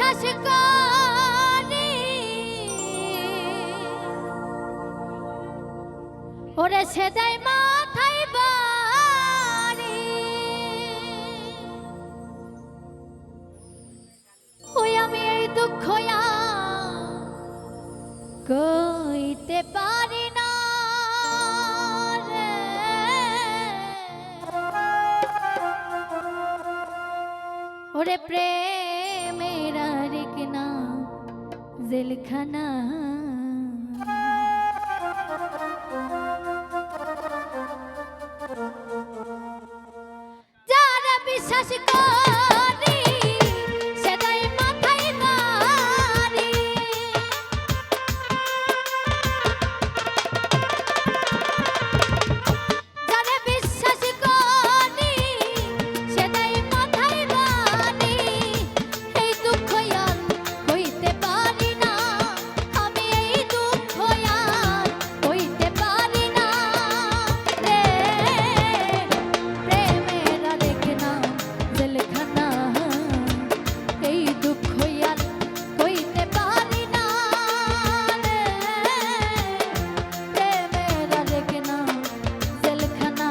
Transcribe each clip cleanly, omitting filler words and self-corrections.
বিশ্বাস করি ওরে সে দেয় মাথায় বাড়ি ওই আমি এই দুঃখ কইতে পারি না রে ওরে প্রেমের আরেক নাম জেলখানা যারা বিশ্বাস করি সেটাই মাথায় বাড়ি যারা বিশ্বাস করি সেটাই মাথায় বাড়ি এই দুঃখ আর হইতে পারি না আমি এই দুঃখ আর হইতে পারি না রে প্রেমের আরেক নাম জেলখানা এই দুঃখ আর হইতে পারি না রে প্রেমের আরেক নাম জেলখানা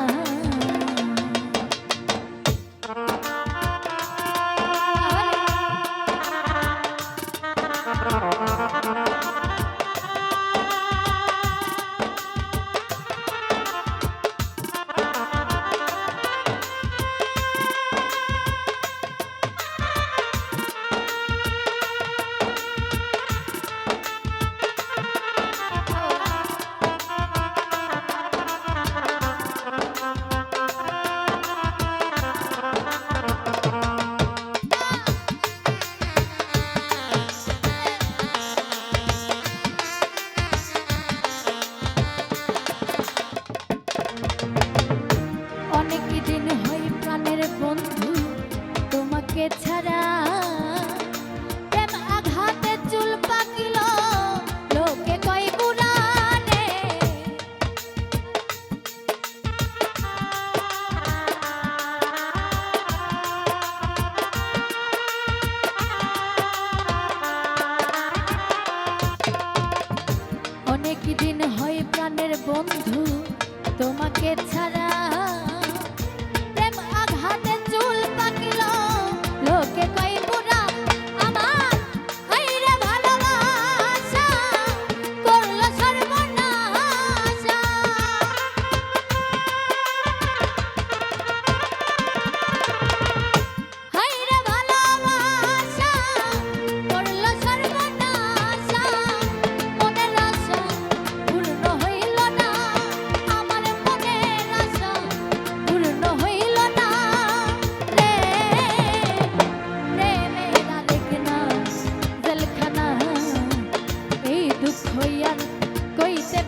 অনেক দিন হয় প্রাণের বন্ধু তোমাকে ছাড়া প্রেম আঘাতে চুল পাকিল লোকে কয় বুড়া রে অনেক দিন হয় প্রাণের বন্ধু তোমাকে ছাড়া প্রেম আঘাতে চুল পাকিল লোকে কয় বুড়া আমার হাইরে ভালোবাসা করল সর্বনাশা হাইরে ভালোবাসা করল সর্বনাশা মনের আশা পূর্ণ হইল না আমার মনের আশা পূর্ণ হইল না রে প্রেমের আরেক নাম জেলখানা এই দুঃখ আর কইতে